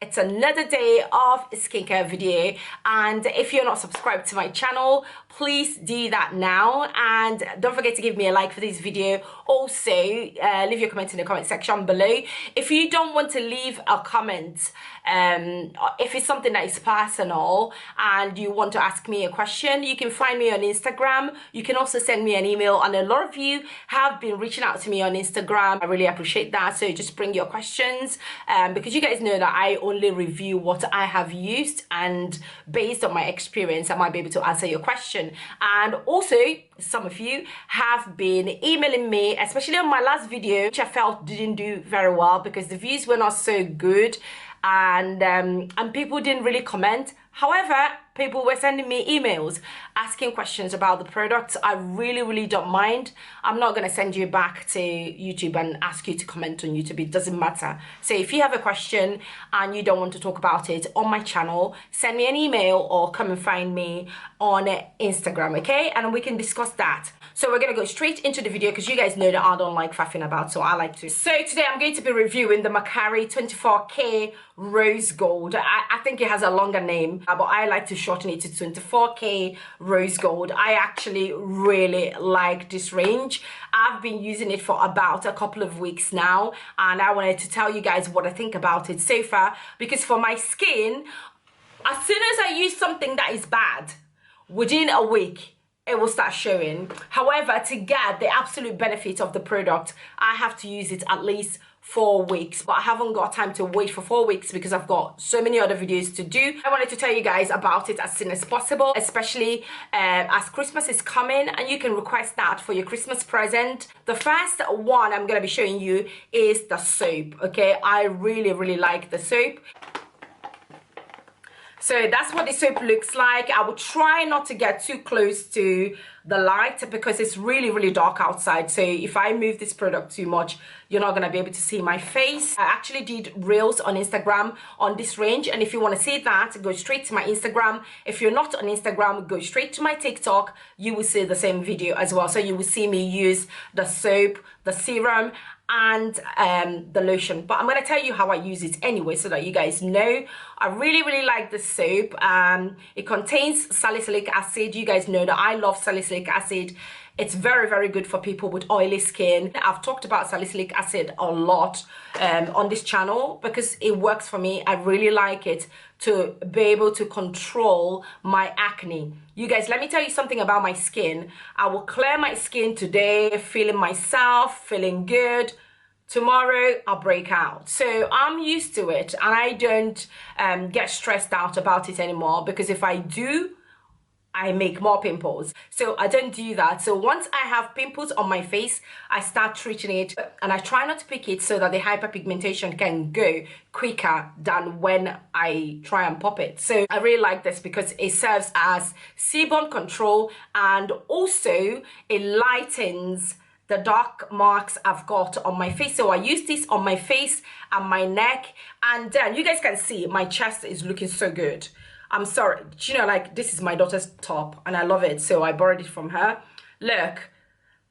It's another day of skincare video, and if you're not subscribed to my channel, please do that now, and don't forget to give me a like for this video. Also, leave your comment in the comment section below. If you don't want to leave a comment, if it's something that is personal and you want to ask me a question, you can find me on Instagram. You can also send me an email, and a lot of you have been reaching out to me on Instagram. I really appreciate that. So just bring your questions, because you guys know that I only review what I have used, and based on my experience I might be able to answer your question. And also, some of you have been emailing me, especially on my last video, which I felt didn't do very well because the views were not so good, and people didn't really comment. However, people were sending me emails asking questions about the products. I really don't mind. I'm not going to send you back to YouTube and ask you to comment on YouTube. It doesn't matter. So if you have a question and you don't want to talk about it on my channel, send me an email or come and find me on Instagram, okay? And we can discuss that. So we're going to go straight into the video because you guys know that I don't like faffing about, so I like to. So today I'm going to be reviewing the Makari 24K Rose Gold. I think it has a longer name, but I like to shorten it to 24K Rose Gold. I actually really like this range. I've been using it for about a couple of weeks now, and I wanted to tell you guys what I think about it so far, because for my skin, as soon as I use something that is bad, within a week, it will start showing. However, to get the absolute benefit of the product, I have to use it at least 4 weeks, but I haven't got time to wait for 4 weeks because I've got so many other videos to do. I wanted to tell you guys about it as soon as possible, especially as Christmas is coming, and you can request that for your Christmas present. The first one I'm going to be showing you is the soap. Okay, I really like the soap. So that's what the soap looks like. I will try not to get too close to the light because it's really dark outside. So if I move this product too much, you're not going to be able to see my face. I actually did reels on Instagram on this range, and if you want to see that, go straight to my Instagram. If you're not on Instagram, go straight to my TikTok. You will see the same video as well. So you will see me use the soap, the serum, and the lotion, but I'm going to tell you how I use it anyway so that you guys know. I really like the soap. It contains salicylic acid. You guys know that I love salicylic acid. It's very good for people with oily skin. I've talked about salicylic acid a lot on this channel because it works for me. I really like it to be able to control my acne. You guys, let me tell you something about my skin. I will clear my skin today, feeling myself, feeling good. Tomorrow I'll break out. So I'm used to it, and I don't get stressed out about it anymore, because if I do, I make more pimples. So I don't do that. So once I have pimples on my face, I start treating it, and I try not to pick it so that the hyperpigmentation can go quicker than when I try and pop it. So I really like this because it serves as sebum control, and also it lightens the dark marks I've got on my face. So I use this on my face and my neck, and then you guys can see my chest is looking so good. I'm sorry, you know, like, this is my daughter's top and I love it, so I borrowed it from her. Look,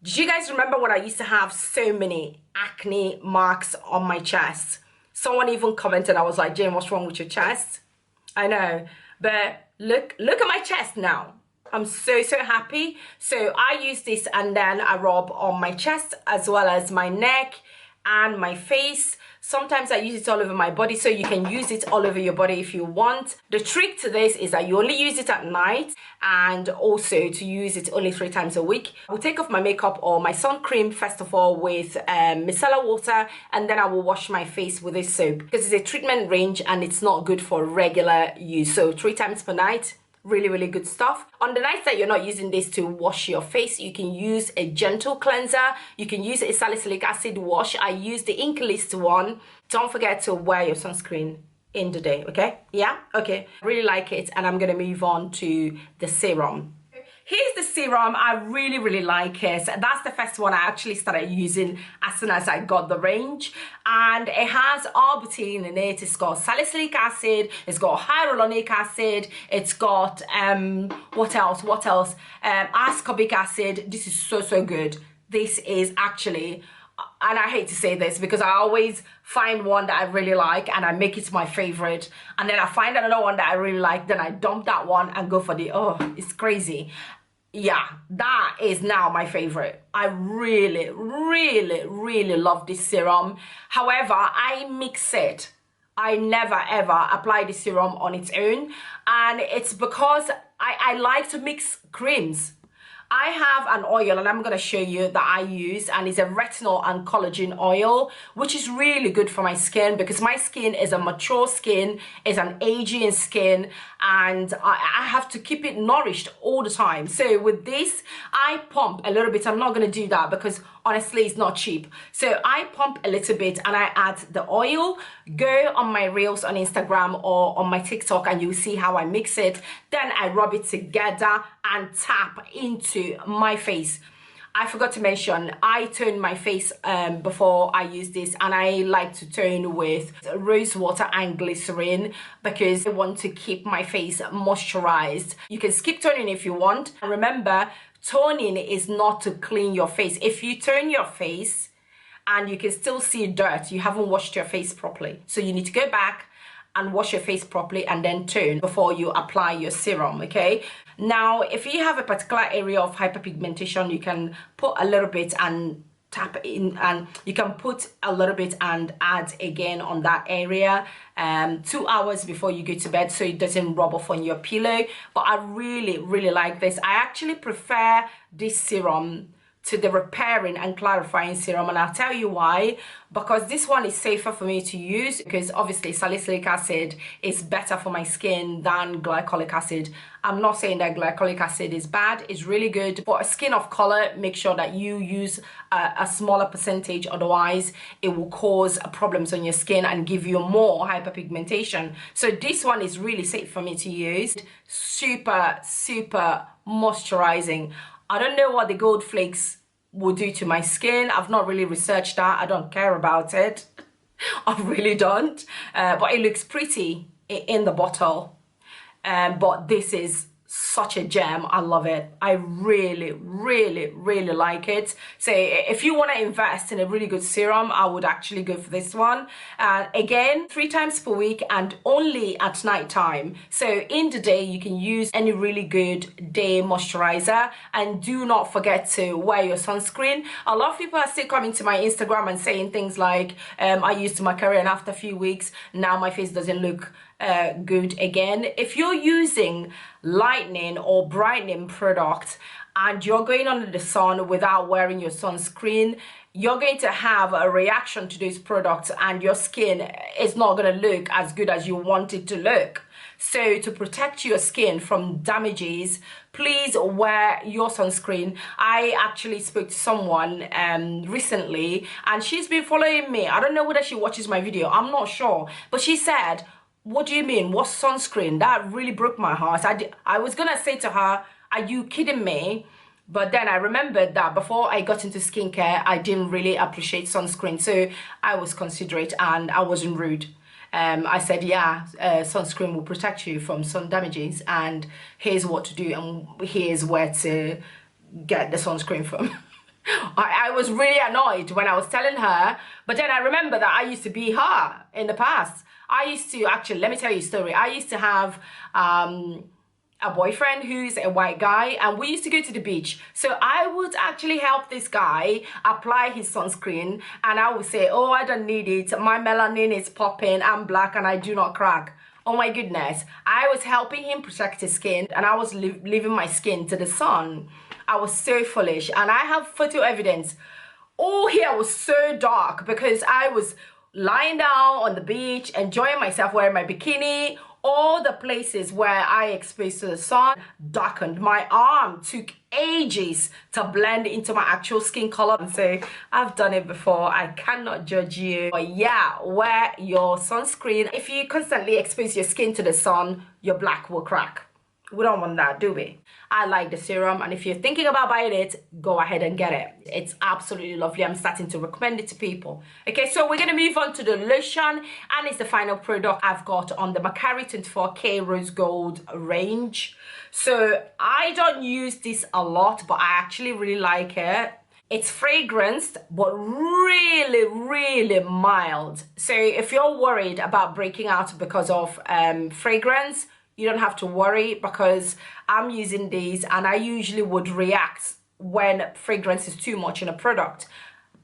do you guys remember when I used to have so many acne marks on my chest? Someone even commented, I was like, Jane, what's wrong with your chest? I know, but look at my chest now. I'm so happy. So I use this, and then I rub on my chest as well as my neck and my face. Sometimes I use it all over my body, so you can use it all over your body if you want. The trick to this is that you only use it at night, and also to use it only 3 times a week. I will take off my makeup or my sun cream first of all with micellar water, and then I will wash my face with this soap because it's a treatment range and it's not good for regular use. So 3 times per night. Really good stuff. On the nights that you're not using this to wash your face, you can use a gentle cleanser. You can use a salicylic acid wash. I use the Ink List one. Don't forget to wear your sunscreen in the day, okay? Yeah? Okay. I really like it, and I'm gonna move on to the serum. Here's the serum. I really like it. That's the first one I actually started using as soon as I got the range, and it has arbutin in it. It's got salicylic acid, it's got hyaluronic acid, it's got what else ascorbic acid. This is so good. This is actually and I hate to say this because I always find one that I really like and I make it my favorite, and then I find another one that I really like, then I dump that one and go for the, oh, it's crazy. Yeah, that is now my favorite. I really, really, really love this serum. However, I mix it. I never ever apply the serum on its own, and it's because I like to mix creams. I have an oil, and I'm going to show you that I use, and it's a retinol and collagen oil, which is really good for my skin because my skin is a mature skin, is an aging skin, and I have to keep it nourished all the time. So with this, I pump a little bit. I'm not going to do that because honestly it's not cheap. So I pump a little bit and I add the oil. Go on my reels on Instagram or on my TikTok and you'll see how I mix it. Then I rub it together and tap into my face. I forgot to mention, I tone my face before I use this, and I like to tone with rose water and glycerin because I want to keep my face moisturized. You can skip toning if you want. And remember, toning is not to clean your face. If you tone your face and you can still see dirt, you haven't washed your face properly. So you need to go back and wash your face properly and then tone before you apply your serum, okay? Now, if you have a particular area of hyperpigmentation, you can put a little bit and tap in, and you can put a little bit and add again on that area 2 hours before you go to bed so it doesn't rub off on your pillow. But I really, really like this. I actually prefer this serum to the repairing and clarifying serum, and I'll tell you why. Because this one is safer for me to use, because obviously salicylic acid is better for my skin than glycolic acid. I'm not saying that glycolic acid is bad, it's really good. For a skin of color, make sure that you use a smaller percentage, otherwise it will cause problems on your skin and give you more hyperpigmentation. So this one is really safe for me to use. Super, super moisturizing. I don't know what the gold flakes will do to my skin. I've not really researched that. I don't care about it. I really don't. But it looks pretty in the bottle. But this is such a gem. I love it. I really, really, really like it. So if you want to invest in a really good serum, I would actually go for this one. Again, 3 times per week and only at night time. So in the day, you can use any really good day moisturizer, and do not forget to wear your sunscreen. A lot of people are still coming to my Instagram and saying things like, I used Makari and after a few weeks, now my face doesn't look good again. If you're using lightening or brightening product and you're going under the sun without wearing your sunscreen, you're going to have a reaction to those products and your skin is not going to look as good as you want it to look. So to protect your skin from damages, please wear your sunscreen. I actually spoke to someone recently, and she's been following me. I don't know whether she watches my video, I'm not sure, but she said, what do you mean? What's sunscreen? That really broke my heart. I was gonna say to her, are you kidding me? But then I remembered that before I got into skincare, I didn't really appreciate sunscreen. So I was considerate and I wasn't rude. I said, yeah, sunscreen will protect you from sun damages, and here's what to do, and here's where to get the sunscreen from. I was really annoyed when I was telling her, but then I remember that I used to be her in the past. I used to, actually, let me tell you a story. I used to have a boyfriend who's a white guy, and we used to go to the beach. So I would actually help this guy apply his sunscreen, and I would say, oh, I don't need it. My melanin is popping, I'm black, and I do not crack. Oh my goodness. I was helping him protect his skin, and I was leaving my skin to the sun. I was so foolish, and I have photo evidence. All here was so dark because I was lying down on the beach, enjoying myself, wearing my bikini. All the places where I exposed to the sun darkened. My arm took ages to blend into my actual skin color. And so I've done it before. I cannot judge you. But yeah, wear your sunscreen. If you constantly expose your skin to the sun, your black will crack. We don't want that, do we? I like the serum, and if you're thinking about buying it, go ahead and get it. It's absolutely lovely. I'm starting to recommend it to people. Okay, so we're going to move on to the lotion, and it's the final product I've got on the Makari 24K Rose Gold range. So I don't use this a lot, but I actually really like it. It's fragranced, but really, really mild. So if you're worried about breaking out because of fragrance, you don't have to worry, because I'm using these and I usually would react when fragrance is too much in a product.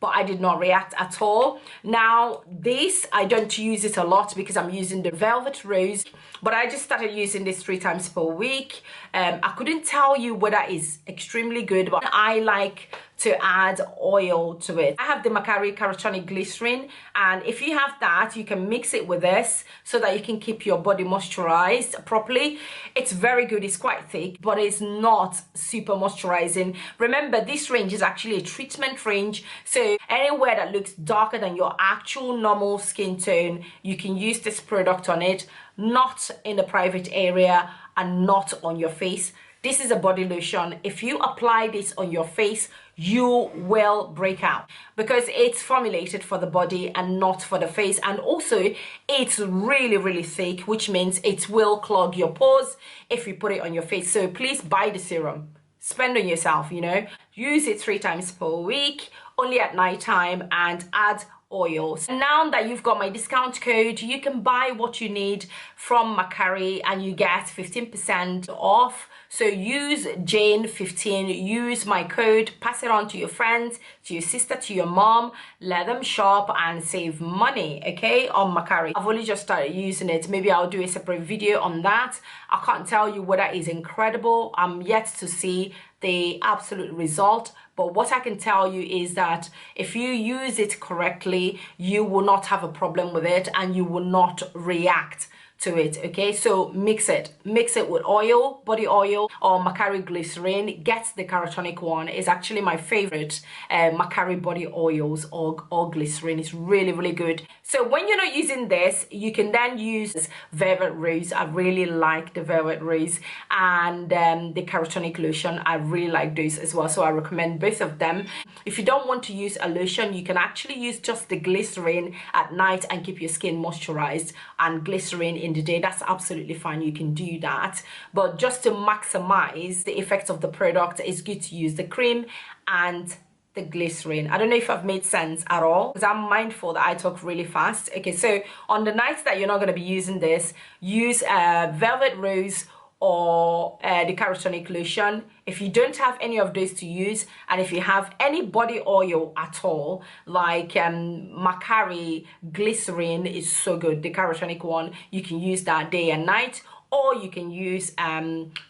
But I did not react at all. Now this, I don't use it a lot because I'm using the Velvet Rose, but I just started using this 3 times per week. I couldn't tell you whether it's extremely good, but I like to add oil to it. I have the Makari Carotonic Glycerin, and if you have that, you can mix it with this so that you can keep your body moisturized properly. It's very good. It's quite thick, but it's not super moisturizing. Remember, this range is actually a treatment range, so anywhere that looks darker than your actual normal skin tone, you can use this product on it, not in the private area and not on your face. This is a body lotion. If you apply this on your face, you will break out, because it's formulated for the body and not for the face. And also it's really, really thick, which means it will clog your pores if you put it on your face. So please buy the serum, spend on yourself, you know, use it 3 times per week, only at night time, and add oils. Now that you've got my discount code, you can buy what you need from Makari and you get 15% off. So use Jane15, use my code, pass it on to your friends, to your sister, to your mom, let them shop and save money, okay, on Makari. I've only just started using it. Maybe I'll do a separate video on that. I can't tell you whether it's incredible. I'm yet to see the absolute result, but what I can tell you is that if you use it correctly, you will not have a problem with it and you will not react to it, okay? So mix it with oil, body oil, or Makari glycerin. Get the carotonic one. It's actually my favorite Makari body oils or glycerin. It's really, really good. So when you're not using this, you can then use Velvet Rose. I really like the Velvet Rose, and the carotonic lotion. I really like those as well, so I recommend both of them. If you don't want to use a lotion, you can actually use just the glycerin at night and keep your skin moisturized, and glycerin in the day. That's absolutely fine. You can do that, but just to maximize the effects of the product, it's good to use the cream and the glycerin. I don't know if I've made sense at all, because I'm mindful that I talk really fast. Okay, so on the nights that you're not going to be using this, use Velvet Rose or the carotonic lotion. If you don't have any of those to use, and if you have any body oil at all, like Makari glycerin is so good, the carotonic one, you can use that day and night, or you can use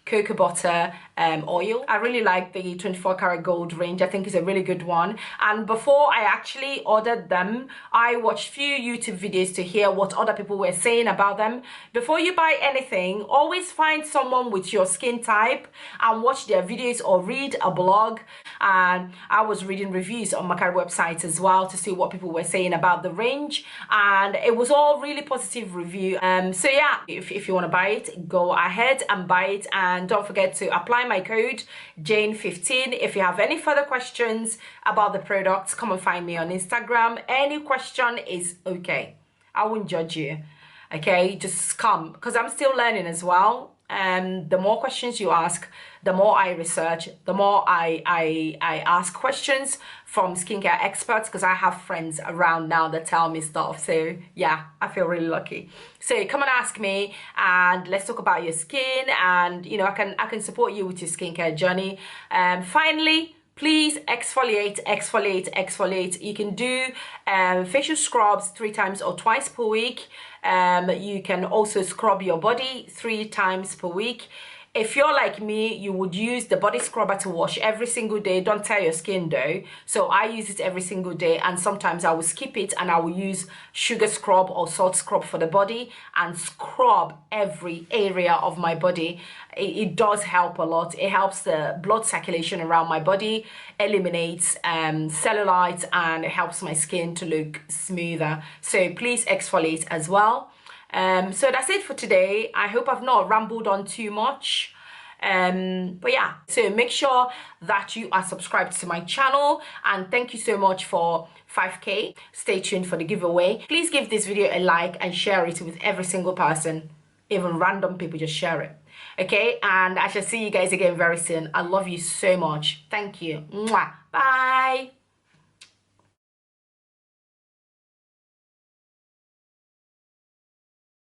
cocoa butter oil. I really like the 24 karat gold range. I think it's a really good one. And before I actually ordered them, I watched few YouTube videos to hear what other people were saying about them. Before you buy anything, always find someone with your skin type and watch their videos or read a blog. And I was reading reviews on Makari website as well to see what people were saying about the range, and it was all really positive review. So yeah, if you want to buy it, go ahead and buy it, and don't forget to apply my code Jane15. If you have any further questions about the products, come and find me on Instagram. Any question is okay. I won't judge you, okay? Just come, because I'm still learning as well. And the more questions you ask, the more I research, the more I ask questions from skincare experts, because I have friends around now that tell me stuff. So yeah, I feel really lucky. So come and ask me, and let's talk about your skin, and you know, I can support you with your skincare journey. Finally, please exfoliate, exfoliate, exfoliate. You can do facial scrubs 3 times or twice per week. You can also scrub your body 3 times per week. If you're like me, you would use the body scrubber to wash every single day. Don't tear your skin though. So I use it every single day, and sometimes I will skip it and I will use sugar scrub or salt scrub for the body and scrub every area of my body. It does help a lot. It helps the blood circulation around my body, eliminates cellulite, and it helps my skin to look smoother. So please exfoliate as well. So that's it for today. I hope I've not rambled on too much. But yeah, so make sure that you are subscribed to my channel, and thank you so much for 5K. Stay tuned for the giveaway. Please give this video a like and share it with every single person, even random people. Just share it. Okay, and I shall see you guys again very soon. I love you so much. Thank you. Mwah. Bye.